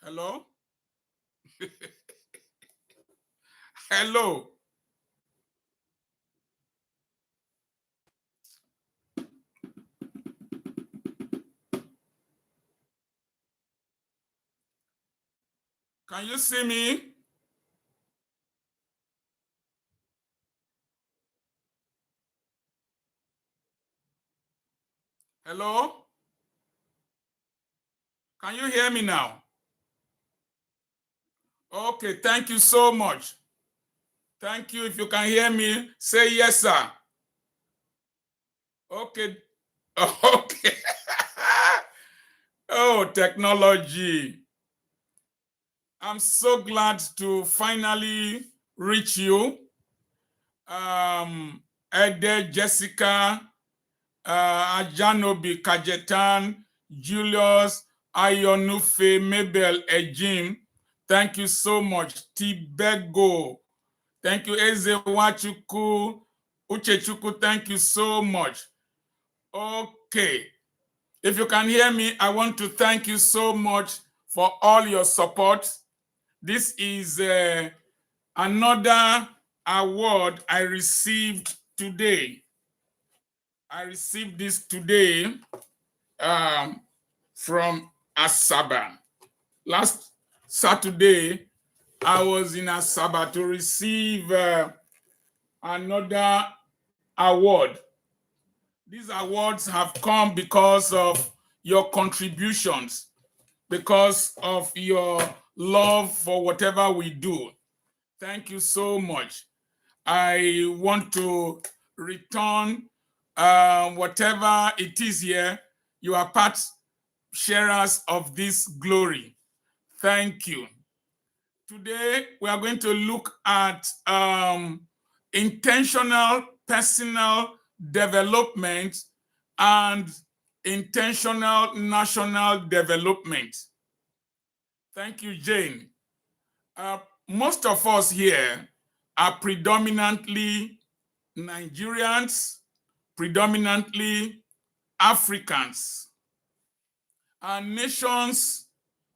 Hello? Hello? Can you see me? Hello? Can you hear me now? Okay, thank you so much. Thank you. If you can hear me, say yes, sir. Okay. Okay. Oh, technology. I'm so glad to finally reach you. Ede, Jessica, Ajanobi, Kajetan, Julius, Ayonufe, Mabel, Ejim. Thank you so much. Tibego. Thank you, Eze Wachuku, Uchechuku. Thank you so much. Okay. If you can hear me, I want to thank you so much for all your support. This is another award I received today. I received this today from Asaba. Last Saturday, I was in Asaba to receive another award. These awards have come because of your contributions, because of your love for whatever we do. Thank you so much. I want to return whatever it is here. You are part sharers of this glory. Thank you. Today, we are going to look at intentional personal development and intentional national development. Thank you, Jane. Most of us here are predominantly Nigerians, predominantly Africans. Our nations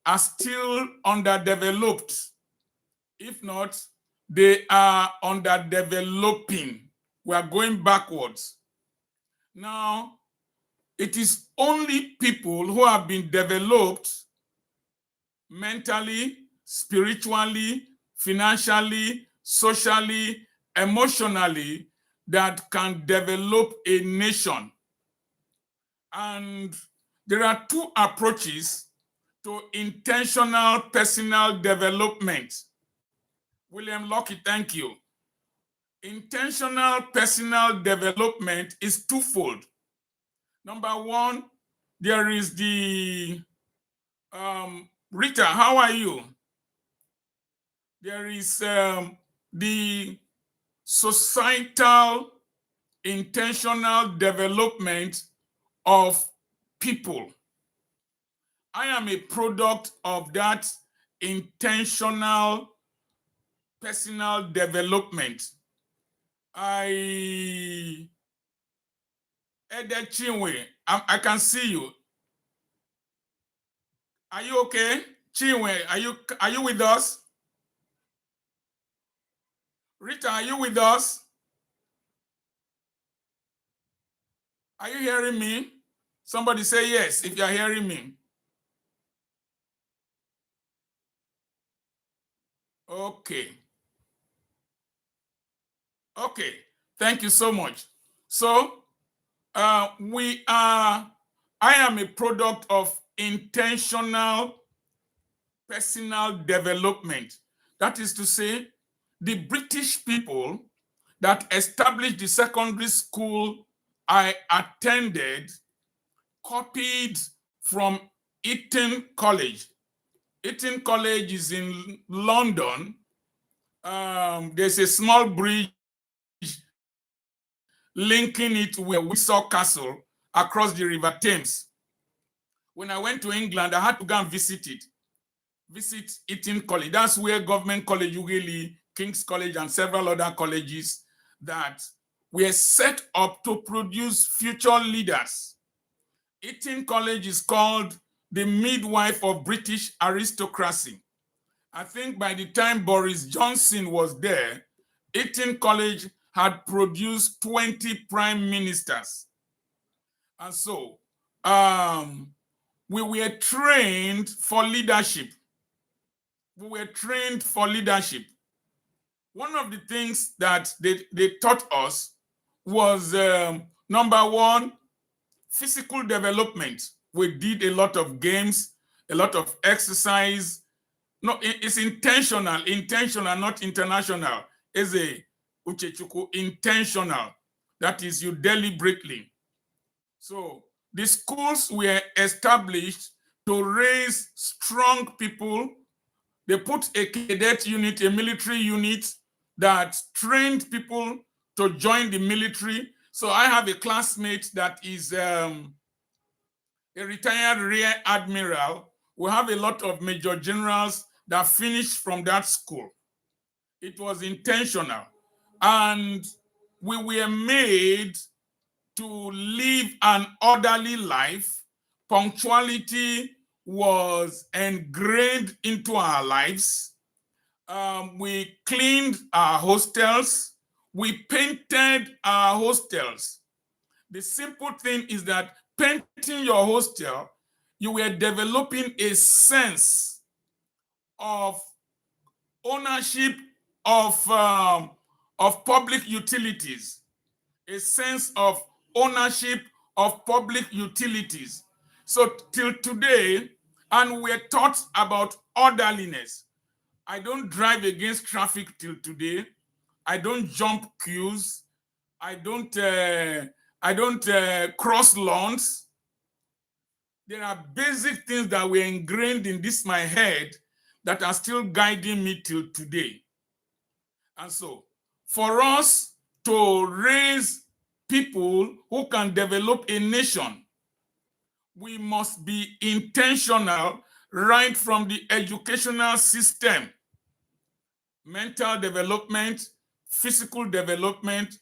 are still underdeveloped. If not, they are underdeveloping. We are going backwards. Now, it is only people who have been developed mentally, spiritually, financially, socially, emotionally that can develop a nation. And there are two approaches to intentional personal development. William Locke, thank you. Intentional personal development is twofold. Number one, there is the Rita, how are you? There is the societal intentional development of people. I am a product of that intentional personal development. Ede Chinwe, I can see you. Are you okay? Chinwe, are you with us? Rita, are you with us? Are you hearing me? Somebody say yes if you're hearing me. Okay. Okay. Thank you so much. So I am a product of intentional personal development. That is to say, the British people that established the secondary school I attended copied from Eton College. Eton College is in London. There's a small bridge linking it with Windsor Castle across the River Thames. When I went to England, I had to go and visit Eton College. That's where government college, usually King's College and several other colleges that were set up to produce future leaders. Eton College is called the midwife of British aristocracy. I think by the time Boris Johnson was there, Eton College had produced 20 prime ministers. And so we were trained for leadership. We were trained for leadership. One of the things that they taught us was number one, physical development. We did a lot of games, a lot of exercise. No, it's intentional, not international. It's a Uchechuku, intentional. That is, you deliberately. So the schools were established to raise strong people. They put a cadet unit, a military unit that trained people to join the military. So I have a classmate that is a retired rear admiral. We have a lot of major generals that finished from that school. It was intentional. And we were made to live an orderly life. Punctuality was ingrained into our lives. We cleaned our hostels. We painted our hostels. The simple thing is that painting your hostel, you were developing a sense of ownership of public utilities, a sense of ownership of public utilities. So till today, and we're taught about orderliness. I don't drive against traffic till today. I don't jump queues. I don't cross lawns. There are basic things that were ingrained in this my head that are still guiding me till today. And so, for us to raise people who can develop a nation, we must be intentional right from the educational system. Mental development, physical development,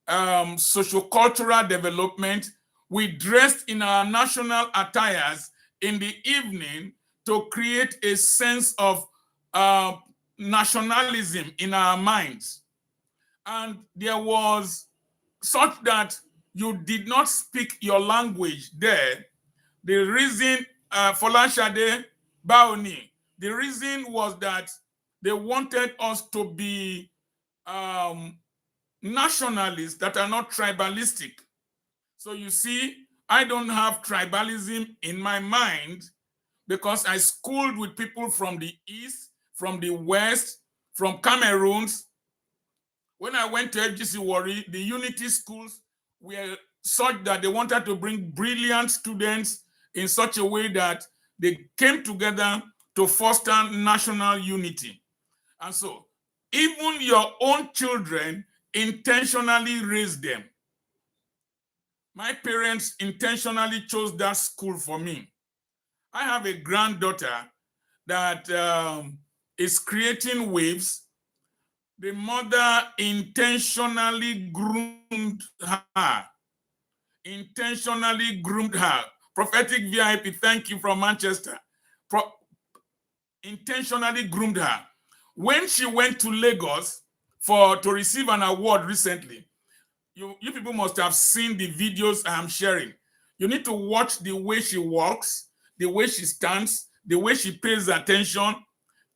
socio-cultural development. We dressed in our national attires in the evening to create a sense of nationalism in our minds. And there was such that you did not speak your language there. The reason, Folashade Baoni, the reason was that they wanted us to be nationalists that are not tribalistic. So you see, I don't have tribalism in my mind because I schooled with people from the East, from the West, from Cameroons. When I went to FGC Warri, the unity schools were such that they wanted to bring brilliant students in such a way that they came together to foster national unity. And so, even your own children intentionally raise them. My parents intentionally chose that school for me. I have a granddaughter that is creating waves. The mother intentionally groomed her. Intentionally groomed her. Prophetic VIP, thank you from Manchester. Intentionally groomed her. When she went to Lagos to receive an award recently, you people must have seen the videos I am sharing. You need to watch the way she walks, the way she stands, the way she pays attention.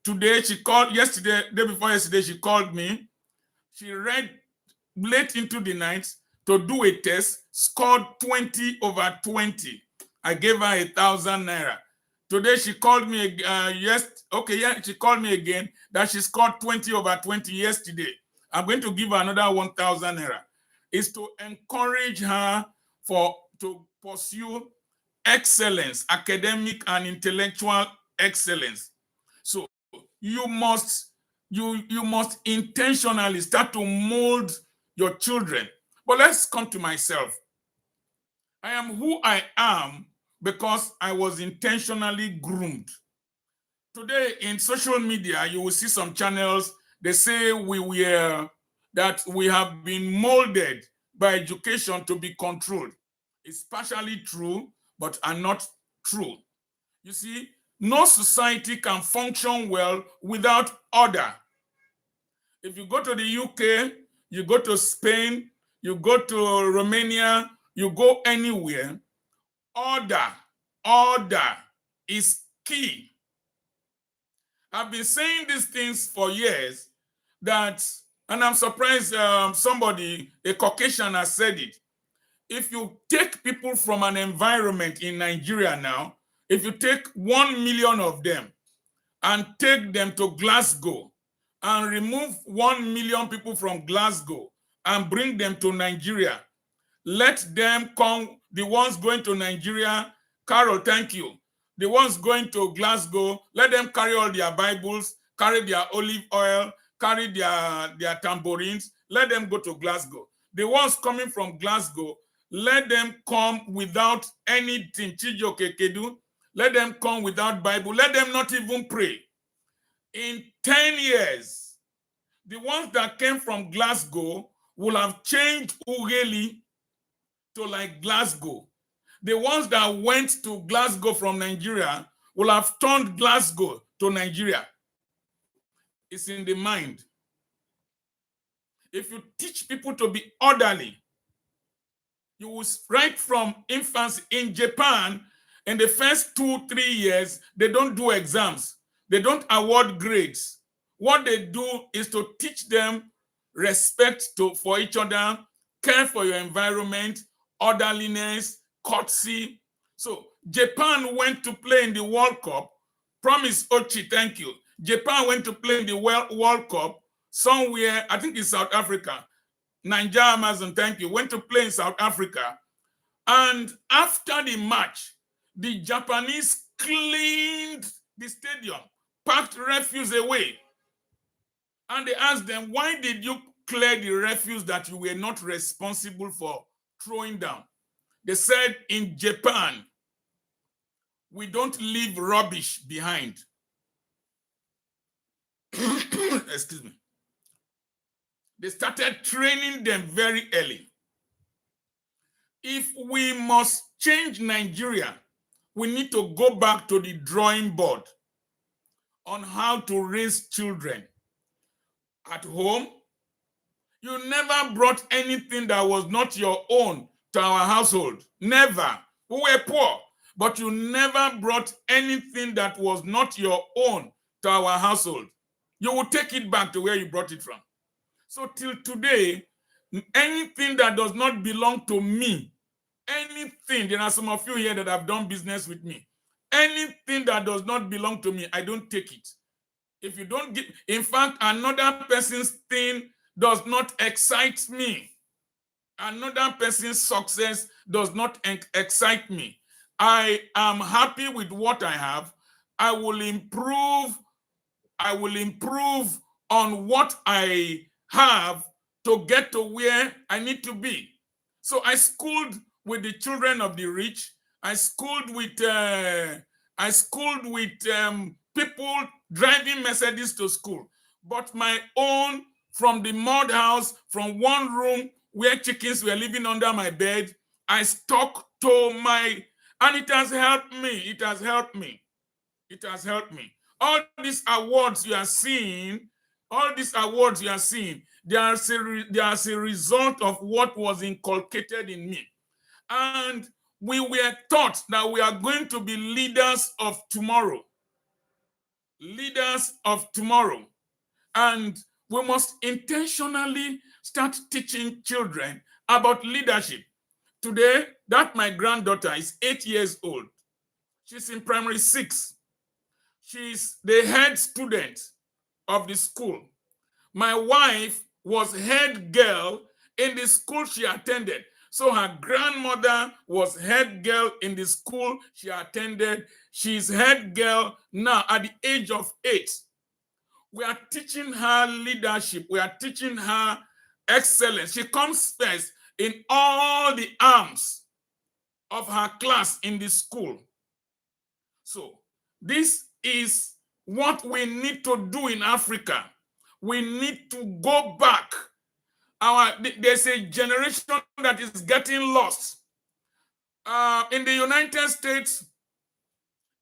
Today, day before yesterday, she called me. She read late into the night to do a test, scored 20 over 20. I gave her 1,000 naira. Today she called me, she called me again that she scored 20 over 20 yesterday. I'm going to give her another 1,000 naira. It's to encourage her to pursue excellence, academic and intellectual excellence. So you must intentionally start to mold your children. But let's come to myself. I am who I am because I was intentionally groomed. Today in social media, you will see some channels, they say that we have been molded by education to be controlled. It's partially true, but are not true. You see, no society can function well without order. If you go to the UK, you go to Spain, you go to Romania, you go anywhere, order, order is key. I've been saying these things for years that, and I'm surprised somebody, a Caucasian, has said it. If you take people from an environment in Nigeria now, if you take 1 million of them and take them to Glasgow and remove 1 million people from Glasgow and bring them to Nigeria, let them come, the ones going to Nigeria, Carol, thank you. The ones going to Glasgow, let them carry all their Bibles, carry their olive oil, carry their tambourines, let them go to Glasgow. The ones coming from Glasgow, let them come without anything, Chijoke Kedu, let them come without Bible, let them not even pray. In 10 years, the ones that came from Glasgow will have changed Ugeli to like Glasgow. The ones that went to Glasgow from Nigeria will have turned Glasgow to Nigeria. It's in the mind. If you teach people to be orderly, you will right from infancy. In Japan, in the first 2-3 years, they don't do exams. They don't award grades. What they do is to teach them respect for each other, care for your environment, orderliness, courtesy. So Japan went to play in the World Cup. Promise Ochi, thank you. Japan went to play in the World Cup somewhere, I think in South Africa. Nigeria Amazon, thank you, went to play in South Africa. And after the match, the Japanese cleaned the stadium, packed refuse away. And they asked them, why did you clear the refuse that you were not responsible for throwing down? They said, in Japan, we don't leave rubbish behind. Excuse me. They started training them very early. If we must change Nigeria, we need to go back to the drawing board on how to raise children. At home, you never brought anything that was not your own to our household. Never. We were poor, but you never brought anything that was not your own to our household. You will take it back to where you brought it from. So till today, anything that does not belong to me, anything, there are some of you here that have done business with me, anything that does not belong to me, I don't take it. If you don't give, in fact, another person's thing does not excite me. Another person's success does not excite me. I am happy with what I have. I will improve on what I have to get to where I need to be. So I schooled with the children of the rich. I schooled with people driving Mercedes to school. But my own, from the mud house, from one room where chickens were living under my bed, I stuck to my, and it has helped me. It has helped me. It has helped me. All these awards you are seeing, they are a result of what was inculcated in me. And we were taught that we are going to be leaders of tomorrow. Leaders of tomorrow. And we must intentionally start teaching children about leadership. Today, that my granddaughter is 8 years old. She's in primary 6. She's the head student of the school. My wife was head girl in the school she attended. So her grandmother was head girl in the school she attended. She's head girl now at the age of 8. We are teaching her leadership. We are teaching her excellence. She comes first in all the arms of her class in the school. So this is what we need to do in Africa. We need to go back. There's a generation that is getting lost. In the United States,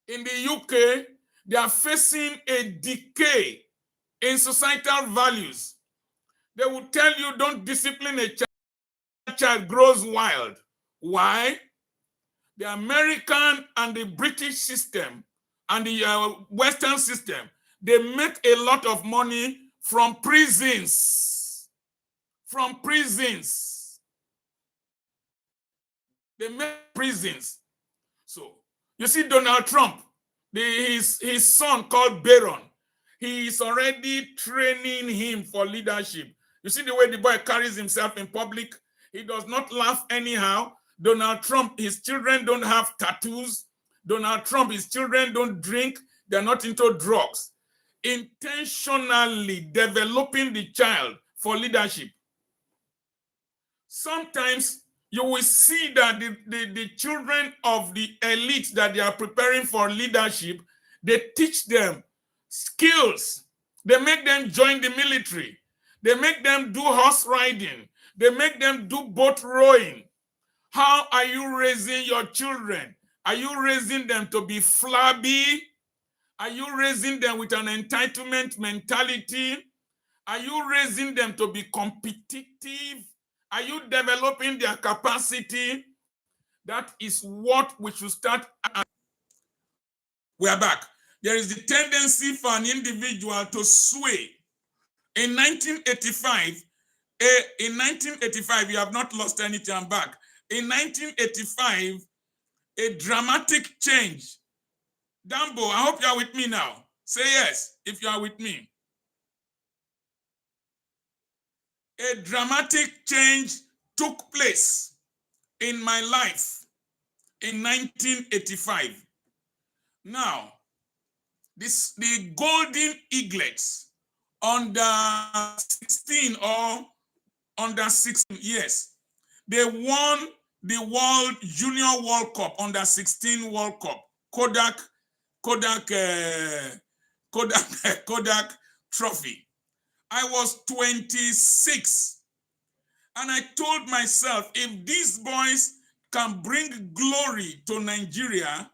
In the UK, they are facing a decay in societal values. They will tell you don't discipline a child grows wild. Why? The American and the British system and the Western system, they make a lot of money from prisons. From prisons. They make prisons. So, you see Donald Trump, his son called Barron, he is already training him for leadership. You see the way the boy carries himself in public? He does not laugh anyhow. Donald Trump, his children don't have tattoos. Donald Trump, his children don't drink. They're not into drugs. Intentionally developing the child for leadership. Sometimes you will see that the children of the elite that they are preparing for leadership, they teach them skills. They make them join the military. They make them do horse riding. They make them do boat rowing. How are you raising your children? Are you raising them to be flabby? Are you raising them with an entitlement mentality? Are you raising them to be competitive? Are you developing their capacity? That is what we should start. We are back. There is the tendency for an individual to sway. In 1985, you have not lost anything. I'm back. In 1985, a dramatic change. Dambo, I hope you are with me now. Say yes if you are with me. A dramatic change took place in my life in 1985. Now, the Golden Eaglets under 16 or under 16 years, they won the World Junior World Cup, under 16 World Cup, Kodak Trophy. I was 26. And I told myself, if these boys can bring glory to Nigeria,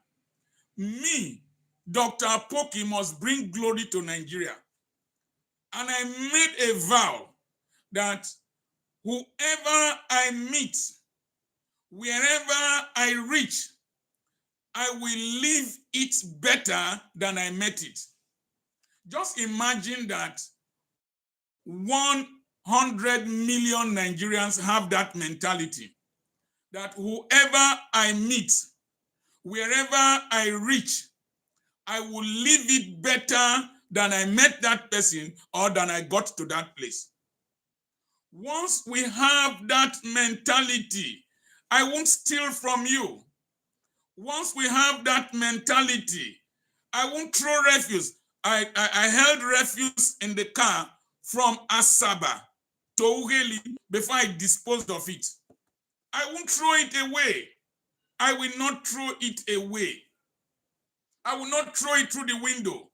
me, Dr. Apoki, must bring glory to Nigeria. And I made a vow that whoever I meet, wherever I reach, I will leave it better than I met it. Just imagine that 100 million Nigerians have that mentality, that whoever I meet, wherever I reach, I will leave it better than I met that person or than I got to that place. Once we have that mentality, I won't steal from you. Once we have that mentality, I won't throw refuse. I held refuse in the car from Asaba to Ugeli before I disposed of it. I won't throw it away. I will not throw it away. I will not throw it through the window,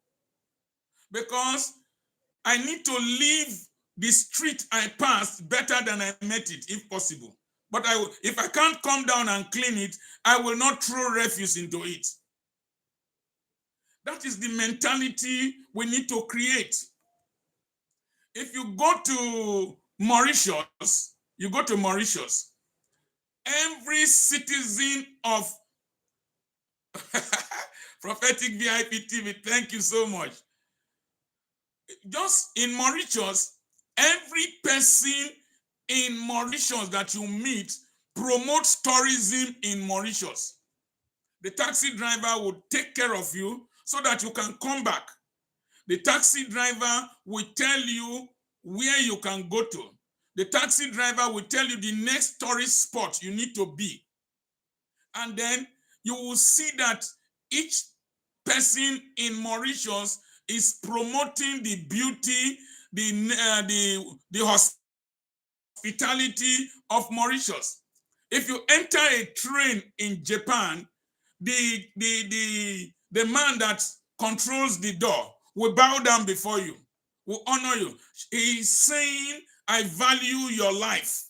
because I need to leave the street I passed better than I met it, if possible. But if I can't come down and clean it, I will not throw refuse into it. That is the mentality we need to create. If you go to Mauritius, every citizen of Prophetic VIP TV, thank you so much. Just in Mauritius, every person in Mauritius that you meet promotes tourism in Mauritius. The taxi driver will take care of you so that you can come back. The taxi driver will tell you where you can go to. The taxi driver will tell you the next tourist spot you need to be. And then you will see that each person in Mauritius is promoting the beauty, the hospitality of Mauritius. If you enter a train in Japan, the man that controls the door will bow down before you, will honor you. He is saying, I value your life.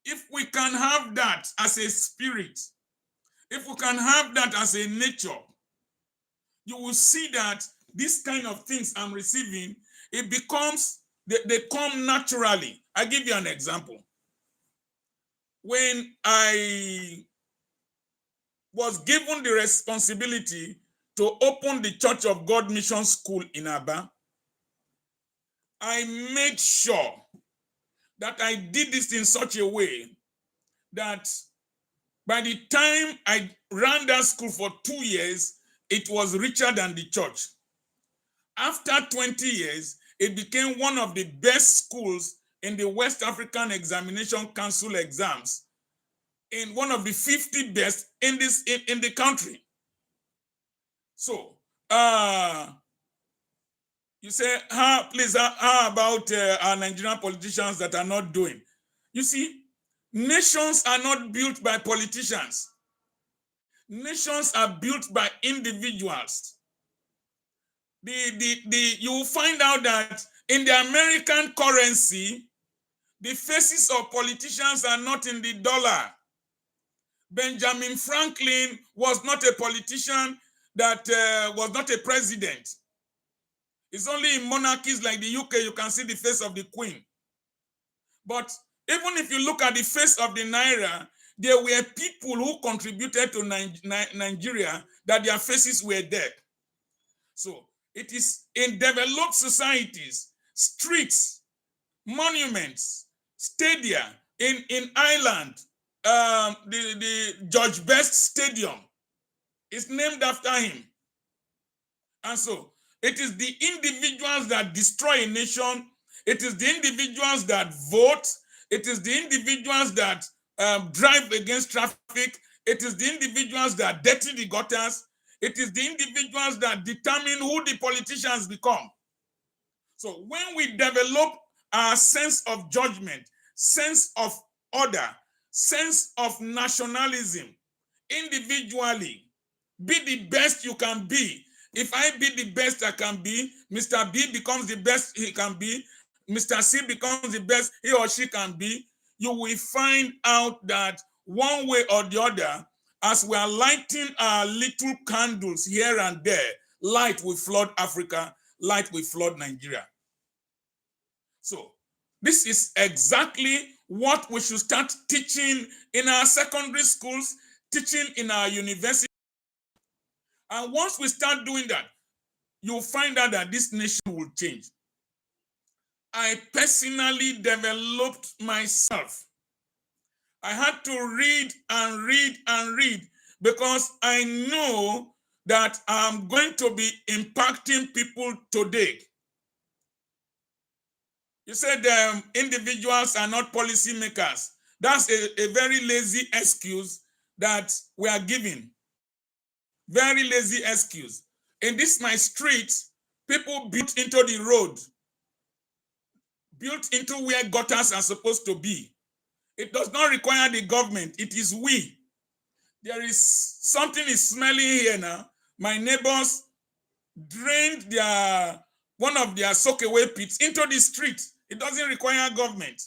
If we can have that as a spirit, if we can have that as a nature, you will see that this kind of things I'm receiving, it becomes, they come naturally. I give you an example. When I was given the responsibility to open the Church of God Mission School in Aba, I made sure that I did this in such a way that by the time I ran that school for 2 years, it was richer than the church. After 20 years, it became one of the best schools in the West African Examination Council exams, in one of the 50 best in the country. So, you say, please, how about our Nigerian politicians that are not doing? You see, nations are not built by politicians. Nations are built by individuals. You will find out that in the American currency, the faces of politicians are not in the dollar. Benjamin Franklin was not a politician, that was not a president. It's only in monarchies like the UK you can see the face of the Queen. But even if you look at the face of the Naira, there were people who contributed to Nigeria that their faces were there. So it is in developed societies, streets, monuments, stadia, in Ireland, the George Best Stadium is named after him. And so it is the individuals that destroy a nation. It is the individuals that vote. It is the individuals that drive against traffic. It is the individuals that dirty the gutters. It is the individuals that determine who the politicians become. So when we develop our sense of judgment, sense of order, sense of nationalism, individually, be the best you can be. If I be the best I can be, Mr. B becomes the best he can be, Mr. C becomes the best he or she can be, you will find out that one way or the other, as we are lighting our little candles here and there, light will flood Africa, light will flood Nigeria. So this is exactly what we should start teaching in our secondary schools, teaching in our universities. And once we start doing that, you'll find out that this nation will change. I personally developed myself. I had to read and read and read because I know that I'm going to be impacting people today. You said individuals are not policymakers. That's a very lazy excuse that we are giving. Very lazy excuse. In this my street, people built into the road, built into where gutters are supposed to be. It does not require the government. It is we. There is something is smelling here now. My neighbors drained one of their soakaway pits into the street. It doesn't require government.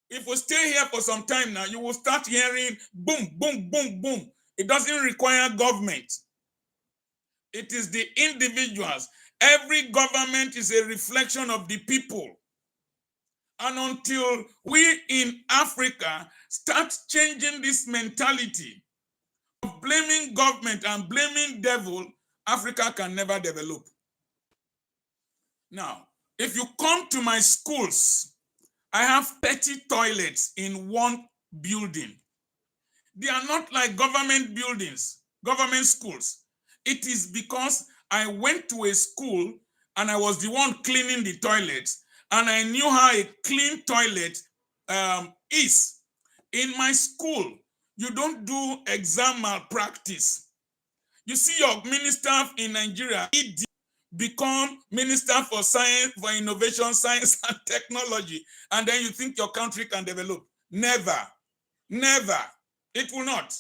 If we stay here for some time now, you will start hearing boom, boom, boom, boom. It doesn't require government. It is the individuals. Every government is a reflection of the people. And until we in Africa start changing this mentality of blaming government and blaming devil, Africa can never develop. Now, if you come to my schools, I have 30 toilets in one building. They are not like government buildings, government schools. It is because I went to a school and I was the one cleaning the toilets, and I knew how a clean toilet is. In my school, you don't do exam malpractice. You see your minister in Nigeria, he become minister for science, for innovation, science and technology, and then you think your country can develop. Never, never. It will not.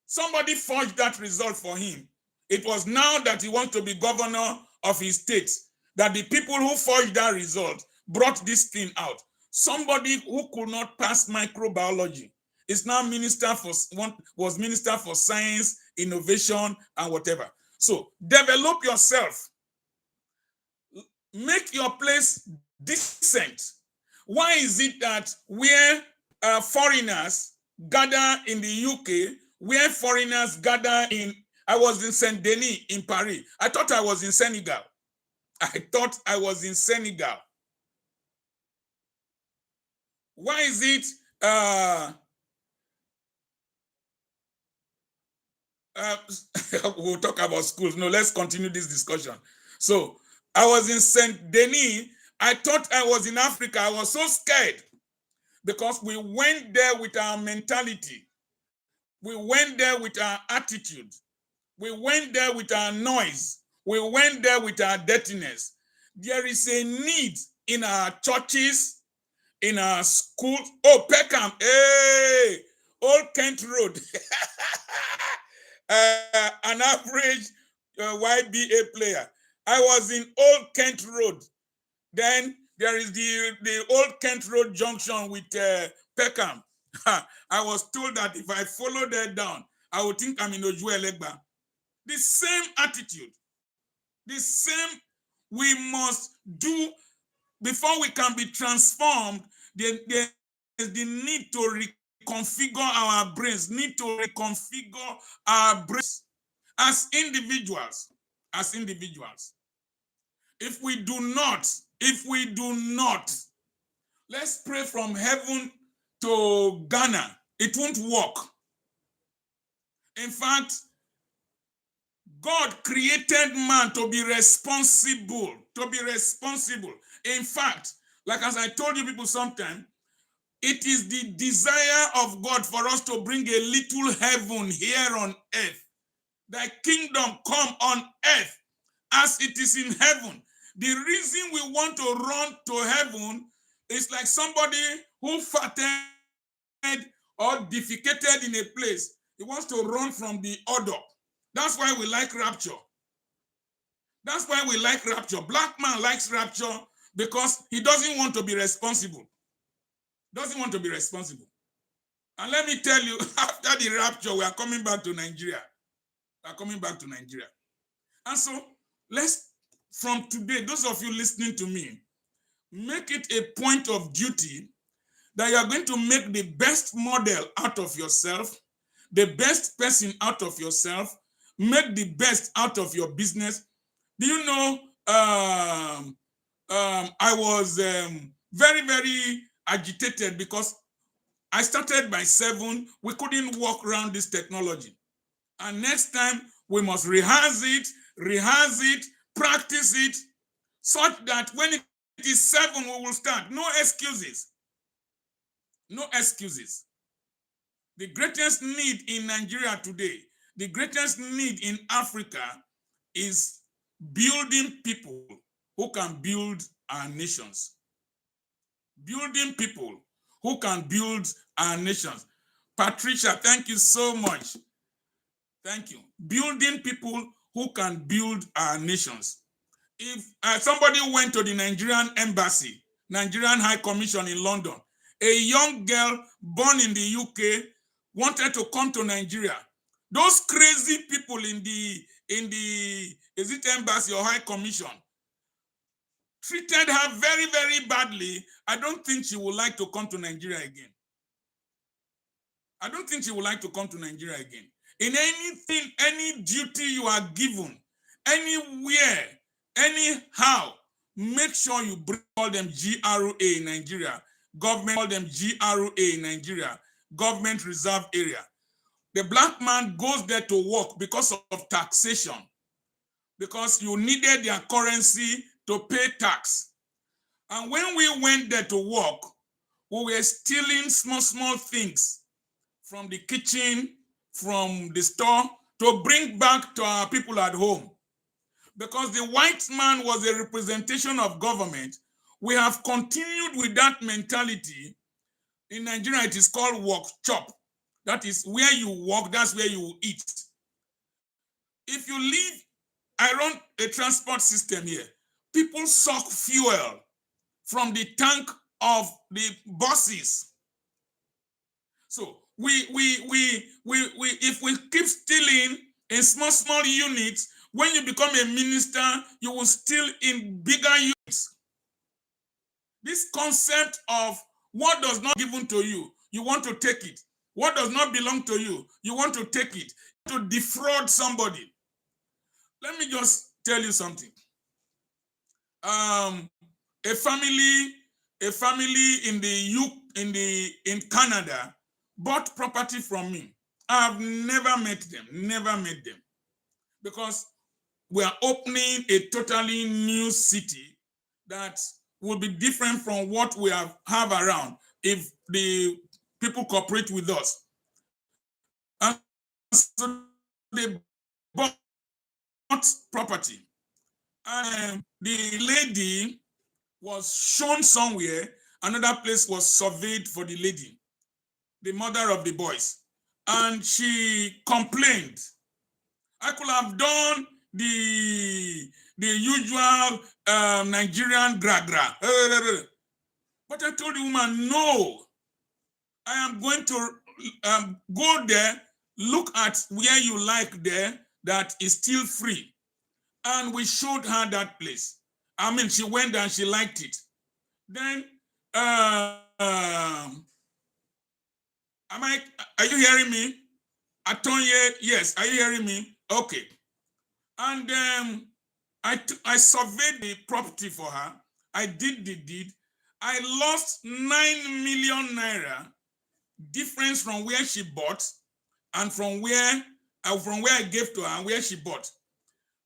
Somebody forged that result for him. It was now that he wants to be governor of his state that the people who forged that result brought this thing out. Somebody who could not pass microbiology is now was minister for science, innovation, and whatever. So develop yourself. Make your place decent. Why is it that where foreigners gather in the UK, where foreigners gather in, I was in Saint Denis in Paris. I thought I was in Senegal. Why is it we'll talk about schools. No, let's continue this discussion. So I was in Saint Denis. I thought I was in Africa. I was so scared because we went there with our mentality. We went there with our attitude. We went there with our noise. We went there with our dirtiness. There is a need in our churches, in our schools. Oh, Peckham, hey, Old Kent Road. An average YBA player. I was in Old Kent Road. Then there is the Old Kent Road junction with Peckham. I was told that if I follow that down, I would think I'm in Oju Elegba. The same attitude, the same we must do before we can be transformed. There is the need to reconfigure our brains, as individuals. If we do not, let's pray from heaven to Ghana. It won't work. In fact, God created man to be responsible. In fact, like as I told you people sometime, it is the desire of God for us to bring a little heaven here on earth. Thy kingdom come on earth as it is in heaven. The reason we want to run to heaven is like somebody who farted or defecated in a place. He wants to run from the odor. That's why we like rapture. Black man likes rapture because he doesn't want to be responsible. And let me tell you, after the rapture, we are coming back to Nigeria. And so, from today, those of you listening to me, make it a point of duty that you are going to make the best model out of yourself, the best person out of yourself, make the best out of your business. Do you know, I was very, very agitated because I started by 7. We couldn't walk around this technology. And next time, we must rehearse it, practice it, such that when it is 7, we will start. No excuses. The greatest need in Nigeria today, the greatest need in Africa is building people who can build our nations. Patricia, thank you so much. Thank you. Building people who can build our nations. If somebody went to the Nigerian embassy, Nigerian High Commission in London, a young girl born in the UK wanted to come to Nigeria. Those crazy people in the is it embassy or High Commission treated her very, very badly. I don't think she would like to come to Nigeria again. In anything, any duty you are given, anywhere, anyhow, make sure you bring all them GRA in Nigeria. Government, all them GRA in Nigeria, government reserve area. The black man goes there to work because of taxation, because you needed their currency to pay tax. And when we went there to work, we were stealing small things from the kitchen, from the store, to bring back to our people at home. Because the white man was a representation of government, we have continued with that mentality. In Nigeria, it is called work chop. That is where you work, that's where you eat. If you leave, I run a transport system here. People suck fuel from the tank of the buses. So if we keep stealing in small units. When you become a minister, you will steal in bigger units. This concept of what does not given to you, you want to take it. What does not belong to you, you want to take it. To defraud somebody. Let me just tell you something. A family in Canada bought property from me. I've never met them, because we are opening a totally new city that will be different from what we have around if the people cooperate with us. And so they bought property. And the lady was shown somewhere, another place was surveyed for the lady, the mother of the boys. And she complained. I could have done the usual Nigerian gra. But I told the woman, no, I am going to go there, look at where you like there that is still free. And we showed her that place. I mean, she went and she liked it. Then, are you hearing me? Atonye, yes, are you hearing me? Okay. And I surveyed the property for her. I did the deed. I lost 9 million naira difference from where she bought and from where I gave to her and where she bought.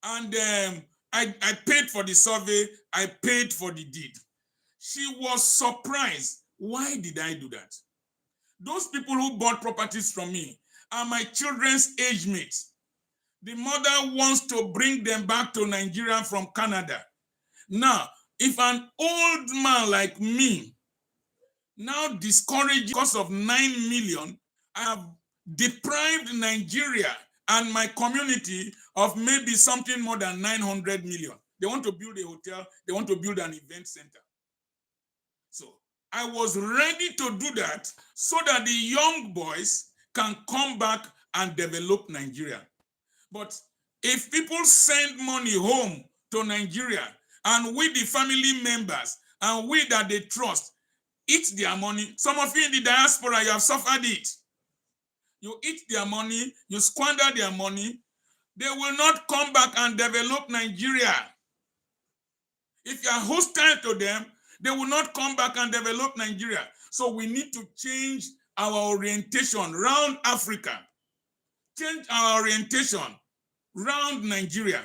And I paid for the survey. I paid for the deed. She was surprised. Why did I do that? Those people who bought properties from me are my children's age mates. The mother wants to bring them back to Nigeria from Canada. Now, if an old man like me now discouraged because of 9 million, I have deprived Nigeria and my community of maybe something more than 900 million. They want to build a hotel. They want to build an event center. So I was ready to do that so that the young boys can come back and develop Nigeria. But if people send money home to Nigeria and we, the family members, and we that they trust, eat their money, some of you in the diaspora, you have suffered it. You eat their money, you squander their money, they will not come back and develop Nigeria. If you are hostile to them, they will not come back and develop Nigeria. So we need to change our orientation around Africa, change our orientation around Nigeria.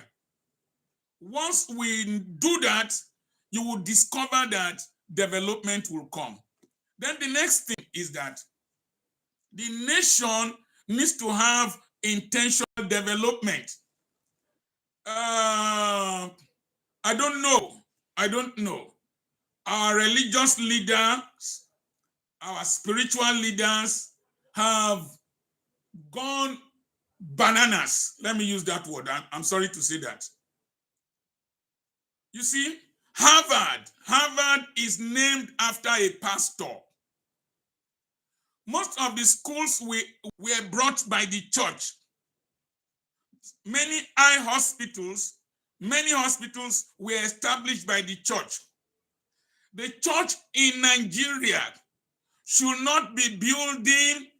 Once we do that, you will discover that development will come. Then the next thing is that the nation needs to have intentional development. I don't know. Our religious leaders, our spiritual leaders have gone bananas. Let me use that word. I'm sorry to say that. You see, Harvard is named after a pastor. Most of the schools were brought by the church. Many hospitals were established by the church. The church in Nigeria should not be building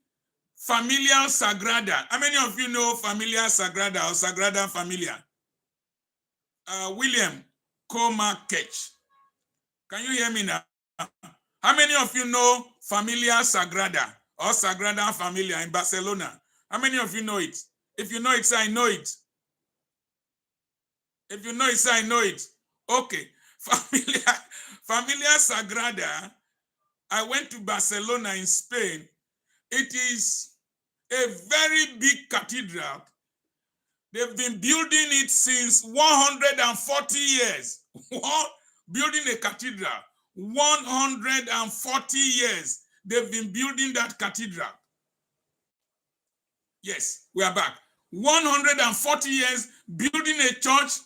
Familia Sagrada. How many of you know Familia Sagrada or Sagrada Familia? William Coma Ketch. Can you hear me now? How many of you know Familia Sagrada or Sagrada Familia in Barcelona? How many of you know it? If you know it, say I know it. If you know it, say I know it. Okay. Familia Sagrada, I went to Barcelona in Spain. It is a very big cathedral. They've been building it since 140 years. Building a cathedral. 140 years. They've been building that cathedral. Yes, we are back. 140 years building a church.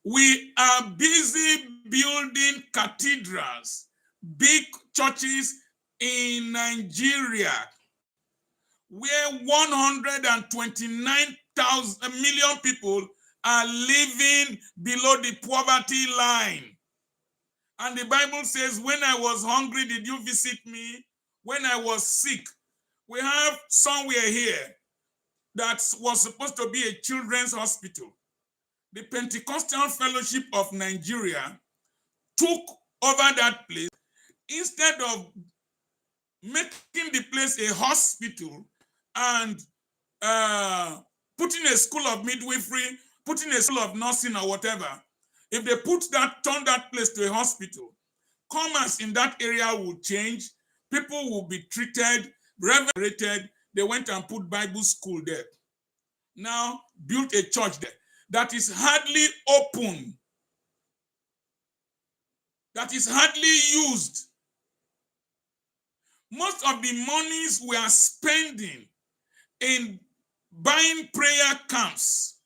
We are busy building cathedrals, big churches in Nigeria, where 129 million people are living below the poverty line. And the Bible says, when I was hungry, did you visit me? When I was sick. We have somewhere here that was supposed to be a children's hospital. The Pentecostal Fellowship of Nigeria took over that place. Instead of making the place a hospital and putting a school of midwifery, putting a school of nursing or whatever, if they turn that place to a hospital, commerce in that area will change, people will be treated, revenerated. They went and put Bible school there. Now built a church there that is hardly open, that is hardly used. Most of the monies we are spending in buying prayer camps,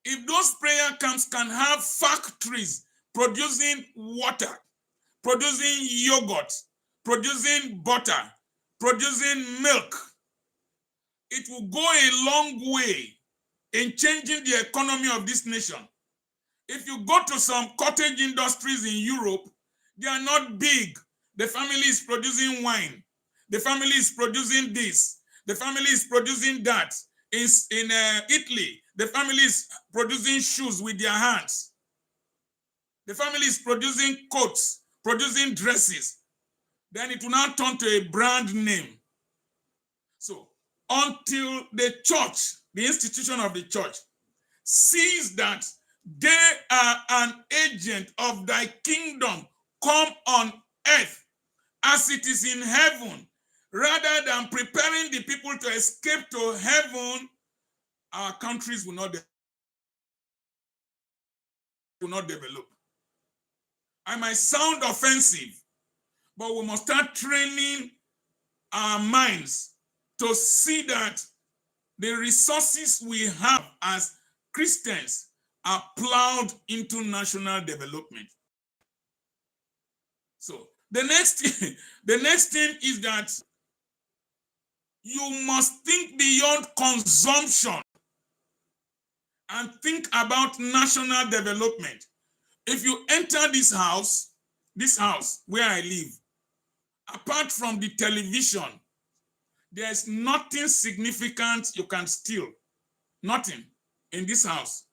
if those prayer camps can have factories producing water, producing yogurt, producing butter, producing milk, it will go a long way in changing the economy of this nation. If you go to some cottage industries in Europe, they are not big. The family is producing wine. The family is producing this. The family is producing that. In Italy, the family is producing shoes with their hands. The family is producing coats, producing dresses. Then it will now turn to a brand name. So until the church, the institution of the church, sees that they are an agent of thy kingdom come on earth as it is in heaven, rather than preparing the people to escape to heaven, our countries will not develop. I might sound offensive, but we must start training our minds to see that the resources we have as Christians are plowed into national development. So the next thing is that you must think beyond consumption and think about national development. If you enter this house where I live, apart from the television, there's nothing significant you can steal. Nothing in this house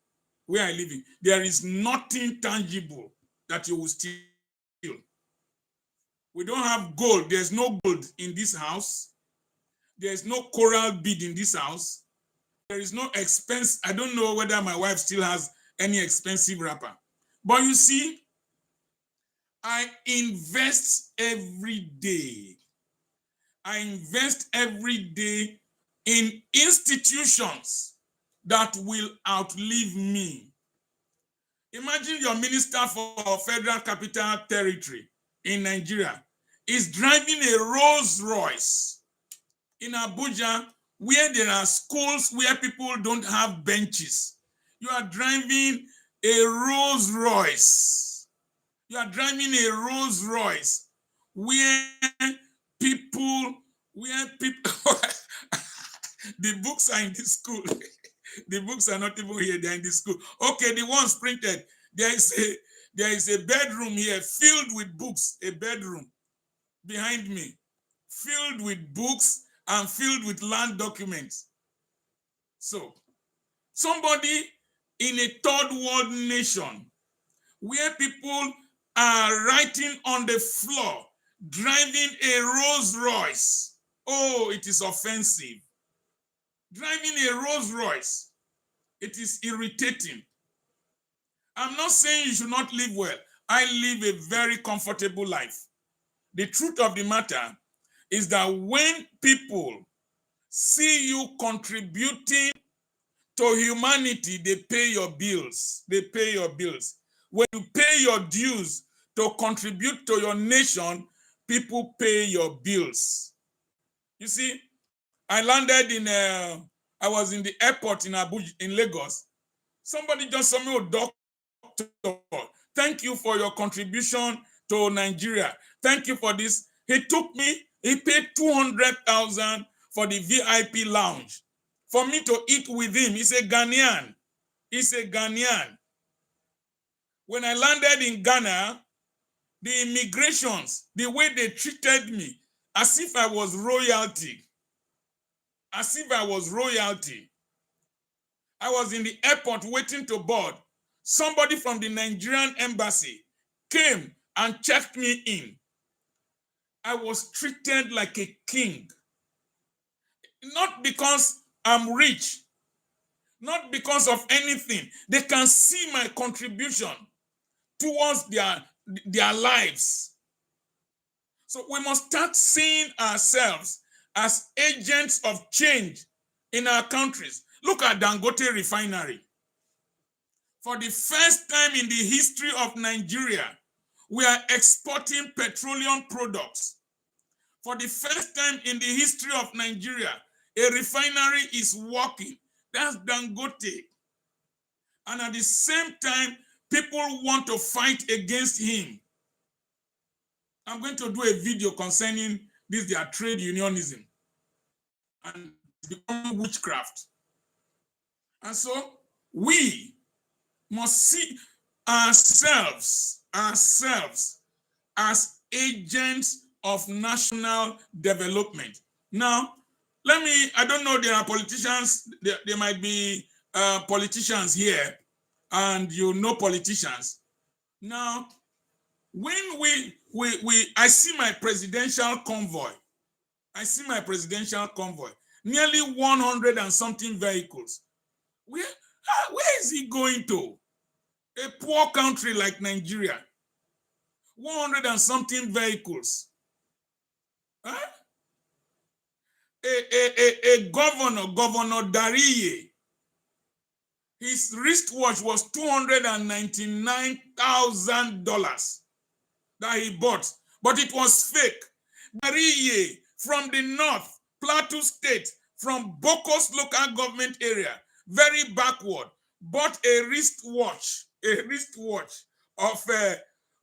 where I live in. There is nothing tangible that you will steal. We don't have gold. There's no gold in this house. There's no coral bead in this house. There is no expense. I don't know whether my wife still has any expensive wrapper. But you see, I invest every day. I invest every day in institutions that will outlive me. Imagine your minister for Federal Capital Territory in Nigeria is driving a Rolls Royce in Abuja, where there are schools where people don't have benches. You are driving a Rolls Royce. You are driving a Rolls Royce where people the books are in the school. The books are not even here, they're in the school. Okay, the ones printed. There is a bedroom here filled with books, a bedroom behind me, filled with books and filled with land documents. So, somebody in a third world nation where people are writing on the floor, driving a Rolls Royce. Oh, it is offensive. Driving a Rolls Royce, it is irritating. I'm not saying you should not live well. I live a very comfortable life. The truth of the matter is that when people see you contributing to humanity, they pay your bills. They pay your bills. When you pay your dues to contribute to your nation, people pay your bills. You see, I was in the airport in Abuja, in Lagos. Somebody just saw me, "Oh, doctor, thank you for your contribution to Nigeria. Thank you for this." He paid 200,000 for the VIP lounge for me to eat with him. He's a Ghanaian. He's a Ghanaian. When I landed in Ghana, the immigrations, the way they treated me, as if I was royalty. As if I was royalty. I was in the airport waiting to board. Somebody from the Nigerian embassy came and checked me in. I was treated like a king. Not because I'm rich, not because of anything. They can see my contribution towards their lives. So we must start seeing ourselves as agents of change in our countries. Look at Dangote Refinery. For the first time in the history of Nigeria, we are exporting petroleum products. For the first time in the history of Nigeria, a refinery is working. That's Dangote. And at the same time, people want to fight against him. I'm going to do a video concerning this, their trade unionism. And it's becoming witchcraft. And so we must see ourselves as agents of national development. Now, I don't know, there are politicians, there might be politicians here, and you know politicians. Now, when I see my presidential convoy, nearly 100 and something vehicles. Where is he going to? A poor country like Nigeria. 100 and something vehicles. Huh? A Governor Dariye, his wristwatch was $299,000 that he bought, but it was fake. Dariye from the north, Plateau State, from Bokos local government area, very backward, bought a wristwatch of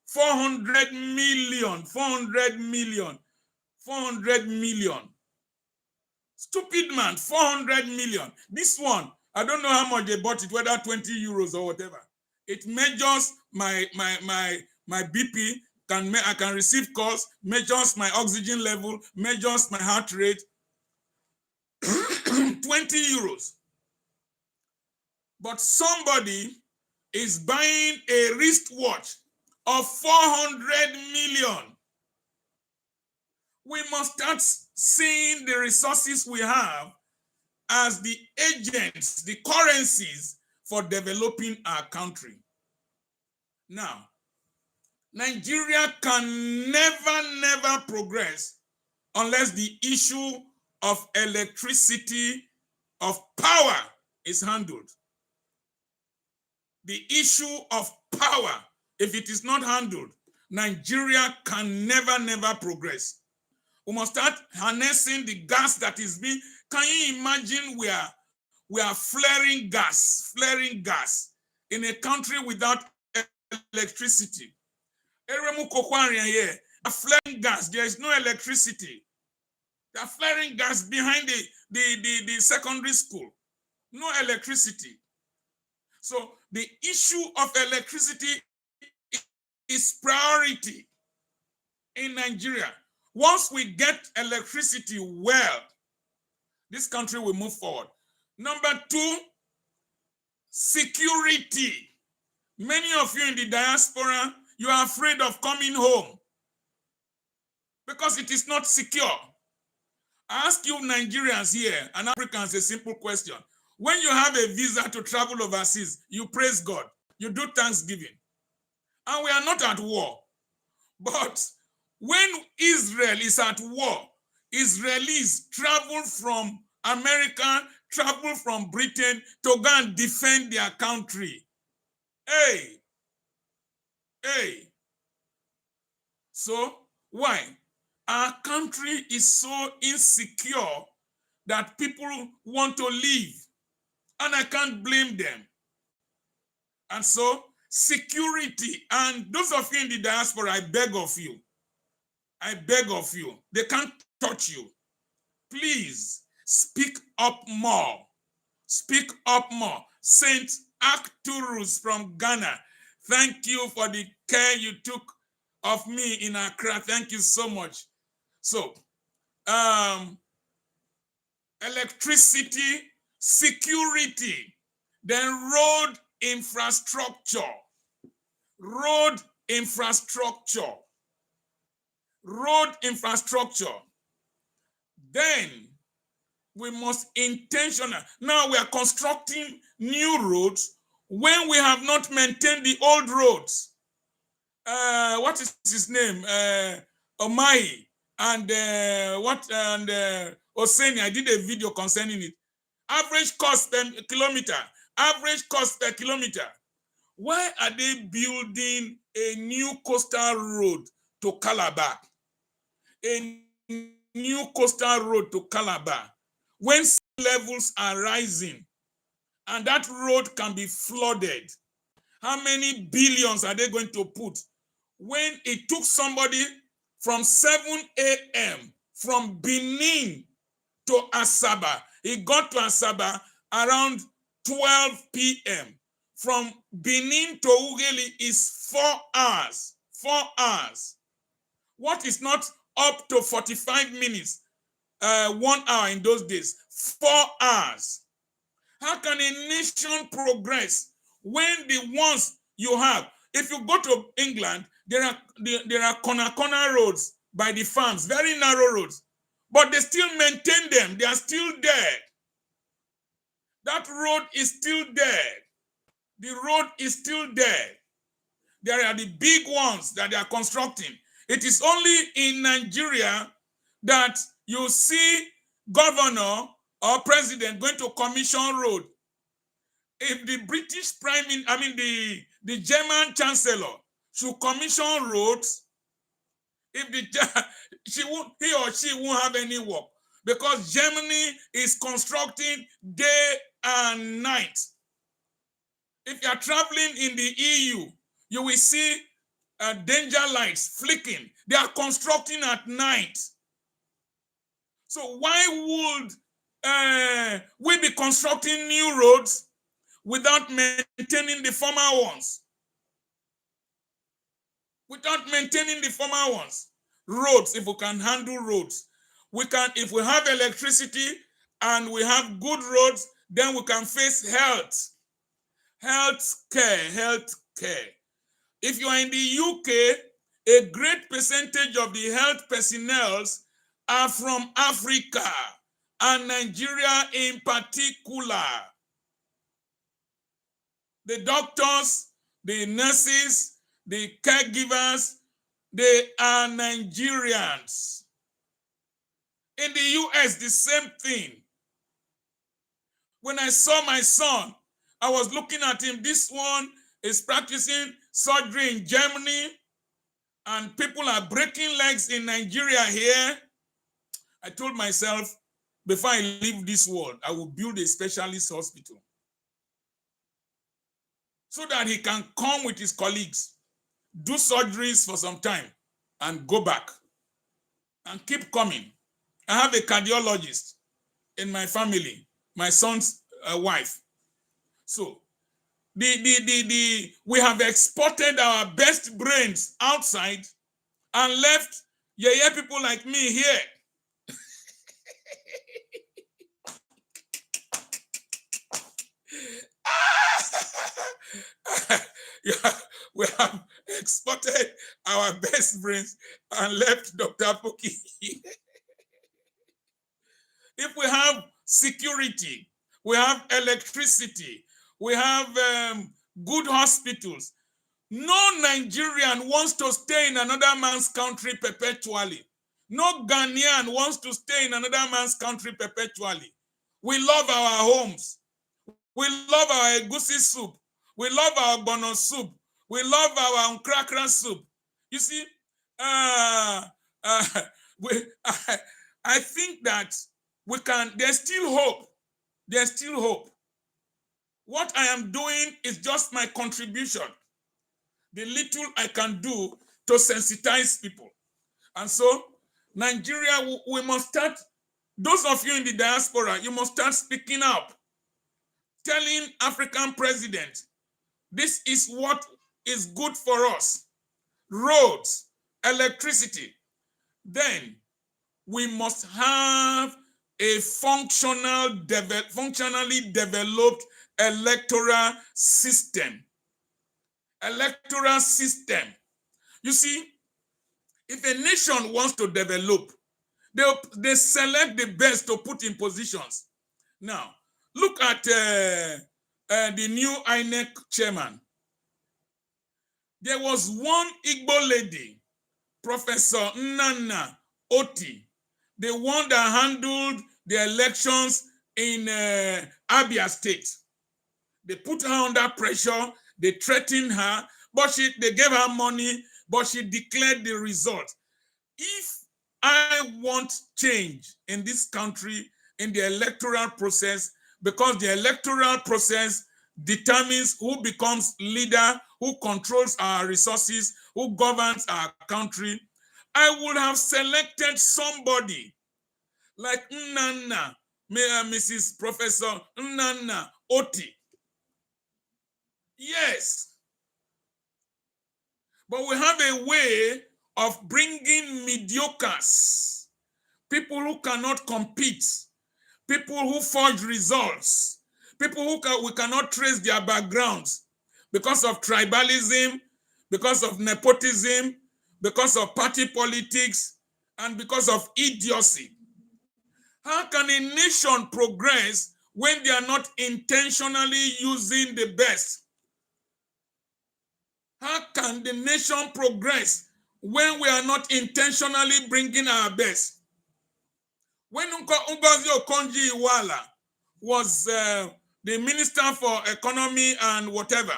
400 million. Stupid man, 400 million. This one, I don't know how much they bought it, whether 20 euros or whatever. It measures my BP, I can receive calls, measures my oxygen level, measures my heart rate. 20 euros. But somebody is buying a wristwatch of 400 million. We must start seeing the resources we have as the agents, the currencies for developing our country. Now, Nigeria can never progress unless the issue of electricity, of power is handled. The issue of power, if it is not handled, Nigeria can never progress. We must start harnessing the gas that is being. Can you imagine we are flaring gas in a country without electricity? Flaring gas, there is no electricity. They are flaring gas behind the secondary school. No electricity. So the issue of electricity is priority in Nigeria. Once we get electricity well, this country will move forward. Number two, security. Many of you in the diaspora, you are afraid of coming home because it is not secure. I ask you Nigerians here and Africans a simple question. When you have a visa to travel overseas, you praise God, you do Thanksgiving. And we are not at war. But when Israel is at war, Israelis travel from America, travel from Britain to go and defend their country. Hey. So, why? Our country is so insecure that people want to leave. And I can't blame them. And so, security, and those of you in the diaspora, I beg of you, they can't touch you. Please speak up more. Speak up more. Saint Arcturus from Ghana, thank you for the care you took of me in Accra. Thank you so much. So, electricity, security, then road infrastructure, road infrastructure, road infrastructure. Then we must intentional. Now we are constructing new roads when we have not maintained the old roads. What is his name? Omai and Oseni. I did a video concerning it. Average cost per kilometer. Average cost per kilometer. Why are they building a new coastal road to Calabar? A new coastal road to Calabar when sea levels are rising and that road can be flooded. How many billions are they going to put? When it took somebody from 7 a.m. from Benin to Asaba, he got to Asaba around 12 p.m. From Benin to Ughelli is 4 hours. 4 hours. What is not up to 45 minutes, 1 hour in those days? 4 hours. How can a nation progress when the ones you have? If you go to England, there are corner roads by the farms, very narrow roads, but they still maintain them. They are still there. That road is still there. The road is still there. There are the big ones that they are constructing. It is only in Nigeria that you see governor or president going to commission road. If the British the German chancellor should commission roads, if he or she won't have any work because Germany is constructing day and night. If you are traveling in the EU, you will see danger lights flicking. They are constructing at night. So why would we be constructing new roads without maintaining the former ones? Without maintaining the former ones. Roads, if we can handle roads. If we have electricity and we have good roads, then we can face health. Health care. If you are in the UK, a great percentage of the health personnel are from Africa and Nigeria in particular. The doctors, the nurses, the caregivers, they are Nigerians. In the US, the same thing. When I saw my son, I was looking at him. This one is practicing surgery in Germany, and people are breaking legs in Nigeria here. I told myself, before I leave this world, I will build a specialist hospital so that he can come with his colleagues, do surgeries for some time, and go back and keep coming. I have a cardiologist in my family, my son's wife. So we have exported our best brains outside and left people like me here. We have exported our best brains and left Dr. Apoki here. If we have security, we have electricity, we have good hospitals, no Nigerian wants to stay in another man's country perpetually. No Ghanaian wants to stay in another man's country perpetually. We love our homes. We love our egusi soup. We love our bono soup. We love our nkrakra soup. You see, I think that we can, there's still hope. There's still hope. What I am doing is just my contribution. The little I can do to sensitize people. And so, Nigeria, we must start, those of you in the diaspora, you must start speaking up. telling African presidents, this is what is good for us, roads, electricity, then we must have a functionally developed electoral system. Electoral system. You see, if a nation wants to develop, they select the best to put in positions. Now, look at the new INEC chairman. There was one Igbo lady, Professor Nnanna Oti, the one that handled the elections in Abia State. They put her under pressure, they threatened her, but they gave her money, but she declared the result. If I want change in this country, in the electoral process, because the electoral process determines who becomes leader, who controls our resources, who governs our country, I would have selected somebody like Nnanna, Mrs. Professor Nnanna Oti. Yes. But we have a way of bringing mediocres, people who cannot compete, people who forge results, people who we cannot trace their backgrounds because of tribalism, because of nepotism, because of party politics, and because of idiocy. How can a nation progress when they are not intentionally using the best? How can the nation progress when we are not intentionally bringing our best? When Ngozi Okonjo-Iweala was the Minister for Economy and whatever,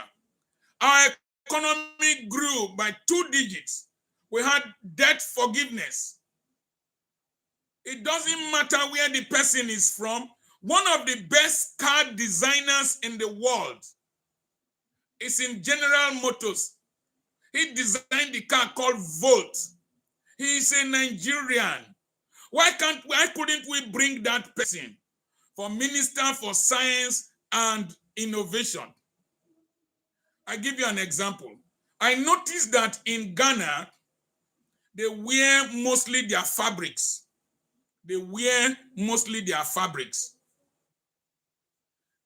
our economy grew by 2 digits. We had debt forgiveness. It doesn't matter where the person is from. One of the best car designers in the world is in General Motors. He designed the car called Volt. He is a Nigerian. Why couldn't we bring that person for Minister for Science and Innovation? I give you an example. I noticed that in Ghana, they wear mostly their fabrics. They wear mostly their fabrics.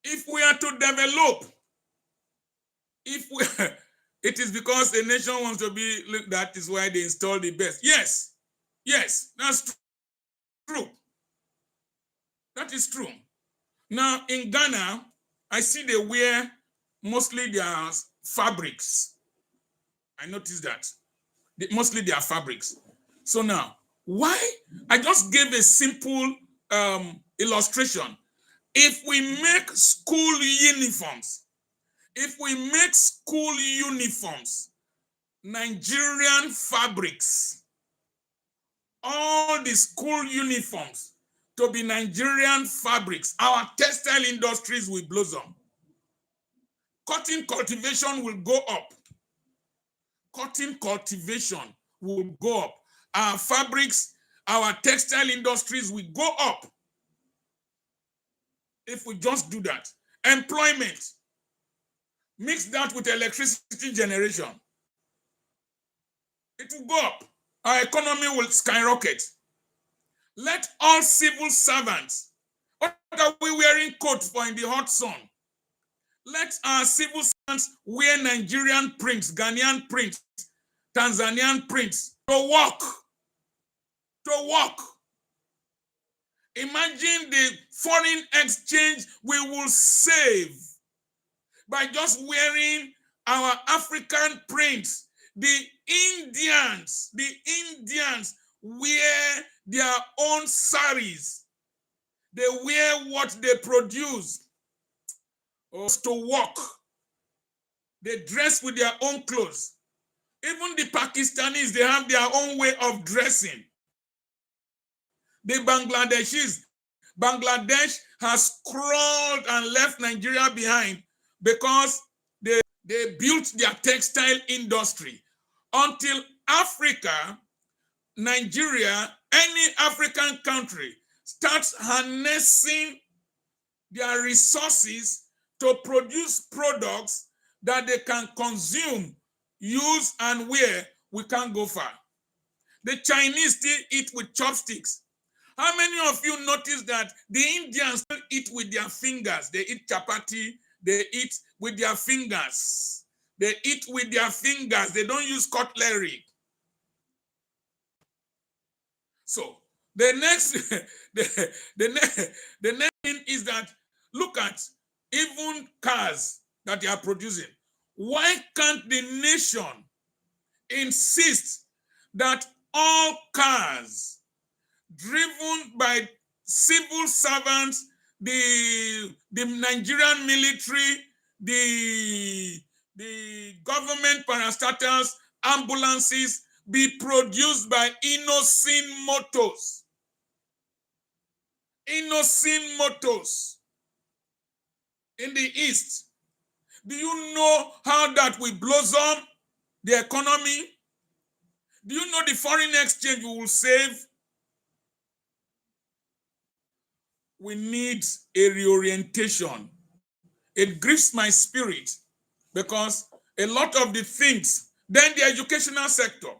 If we are to develop, it is because a nation wants to be, look, that is why they install the best. Yes, that's true. That is true. Now, in Ghana, I see they wear mostly their fabrics. I noticed that. Mostly their fabrics. So now, why? I just gave a simple illustration. If we make school uniforms, Nigerian fabrics, all the school uniforms to be Nigerian fabrics, our textile industries will blossom. Cotton cultivation will go up. Cotton cultivation will go up. Our fabrics, our textile industries will go up. If we just do that. Employment. Mix that with electricity generation. It will go up. Our economy will skyrocket. Let all civil servants, what are we wearing coats for in the hot sun? Let our civil servants wear Nigerian prints, Ghanaian prints, Tanzanian prints to work. Imagine the foreign exchange we will save by just wearing our African prints. The Indians wear their own saris. They wear what they produce to work. They dress with their own clothes. Even the Pakistanis, they have their own way of dressing. The Bangladesh has crawled and left Nigeria behind because they built their textile industry. Until Africa, Nigeria, any African country starts harnessing their resources to produce products that they can consume, use, and wear, we can't go far. The Chinese still eat with chopsticks. How many of you notice that the Indians still eat with their fingers? They eat chapati, they eat with their fingers. They eat with their fingers. They don't use cutlery. So the next, the next thing is that look at even cars that they are producing. Why can't the nation insist that all cars driven by civil servants, the Nigerian military, the government parastatals, ambulances, be produced by innocent motors? Innocent motors in the East. Do you know how that will blossom the economy? Do you know the foreign exchange we will save? We need a reorientation. It grieves my spirit because a lot of the things, then the educational sector,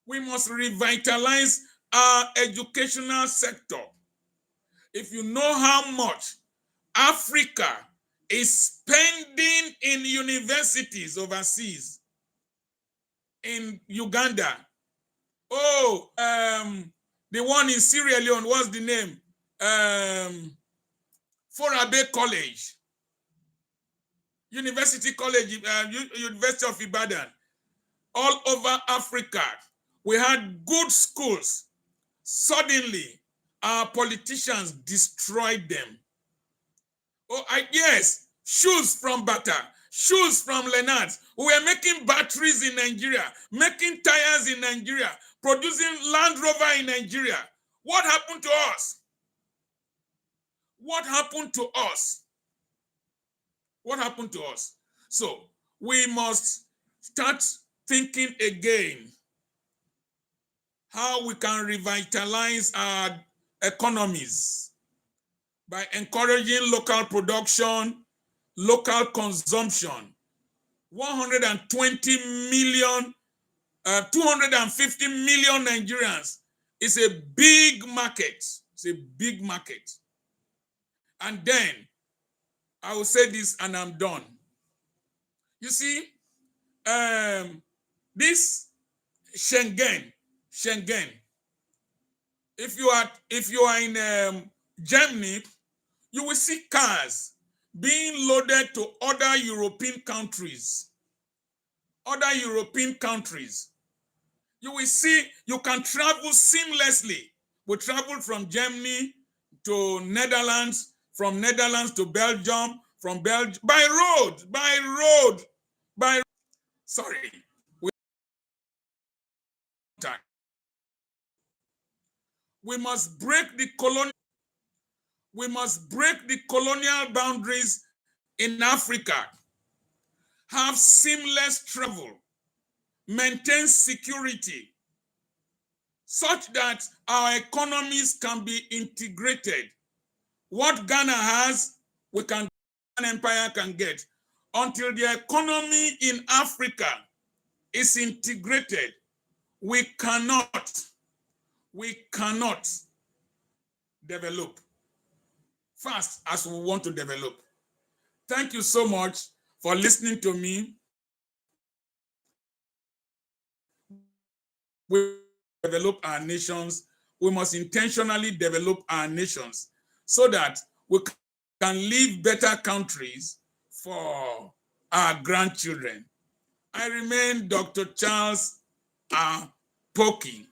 we must revitalize our educational sector. If you know how much Africa is spending in universities overseas, in Uganda, the one in Sierra Leone, what's the name? Forabe College, University College, University of Ibadan, all over Africa. We had good schools. Suddenly, our politicians destroyed them. Yes, shoes from Bata, shoes from Lenards. We were making batteries in Nigeria, making tires in Nigeria, producing Land Rover in Nigeria. What happened to us? What happened to us? What happened to us? So we must start thinking again how we can revitalize our economies by encouraging local production, local consumption. 120 million, 250 million Nigerians is a big market. It's a big market. And then I will say this and I'm done. You see, this Schengen, if you are in Germany, you will see cars being loaded to other European countries. Other European countries. You will see you can travel seamlessly. We traveled from Germany to Netherlands, from Netherlands to Belgium, from Belgium by road. Sorry. We must break the colonial boundaries in Africa. Have seamless travel, maintain security, such that our economies can be integrated. What Ghana has, an empire can get. Until the economy in Africa is integrated, we cannot develop fast as we want to develop. Thank you so much for listening to me. We develop our nations. We must intentionally develop our nations so that we can leave better countries for our grandchildren. I remain Dr. Charles Apoki.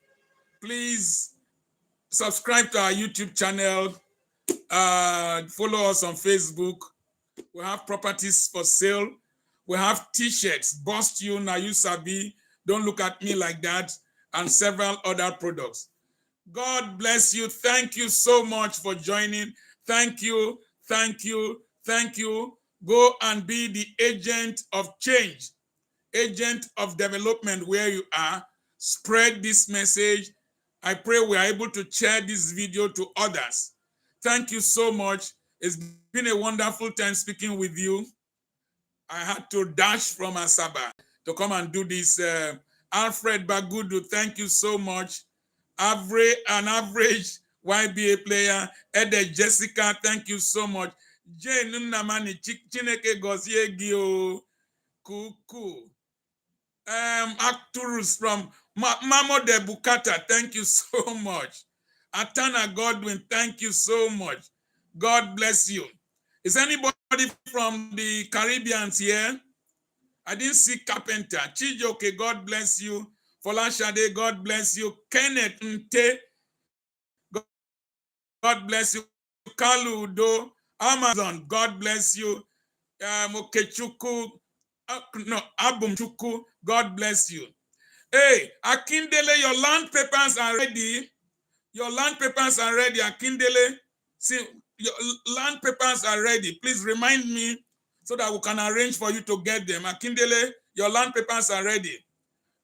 Please subscribe to our YouTube channel. Follow us on Facebook. We have properties for sale. We have t-shirts, Bust You, Now You Sabi, Don't Look at Me Like That, and several other products. God bless you. Thank you so much for joining. Thank you. Go and be the agent of change, agent of development where you are. Spread this message. I pray we are able to share this video to others. Thank you so much. It's been a wonderful time speaking with you. I had to dash from Asaba to come and do this. Alfred Bagudu, thank you so much. An average YBA player. Ede Jessica, thank you so much. Jane Nnamani Chineke Gozie Gio Kuku. Acturus from Mamo de Bukata, thank you so much. Atana Godwin, thank you so much. God bless you. Is anybody from the Caribbeans here? I didn't see Carpenter. Chijoke, God bless you. Folashade, God bless you. Kenneth Nte, God bless you. Kaludo, Amazon, God bless you. Mokechuku, no, Abumchuku, God bless you. Hey, Akindele, your land papers are ready. Your land papers are ready, Akindele. See, your land papers are ready. Please remind me so that we can arrange for you to get them. Akindele, your land papers are ready.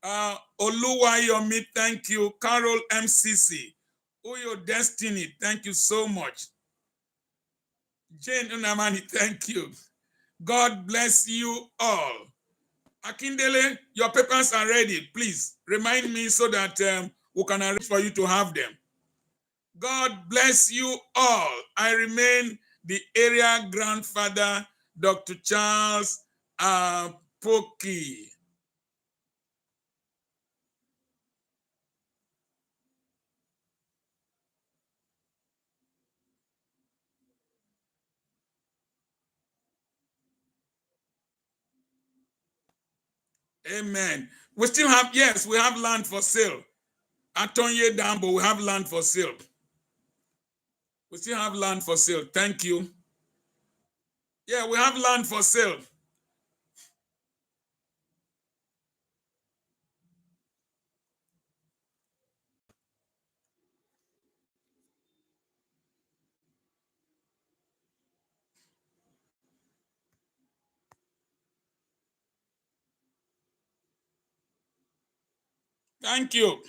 Oluwayomi, thank you. Carol MCC. Uyo Destiny, thank you so much. Jane Unamani, thank you. God bless you all. Akindele, your papers are ready. Please remind me so that we can arrange for you to have them. God bless you all. I remain the area grandfather, Dr. Charles Apoki. Amen. We still have, yes, we have land for sale. Atonye Dambo, we have land for sale. We still have land for sale. Thank you. Yeah, we have land for sale. Thank you.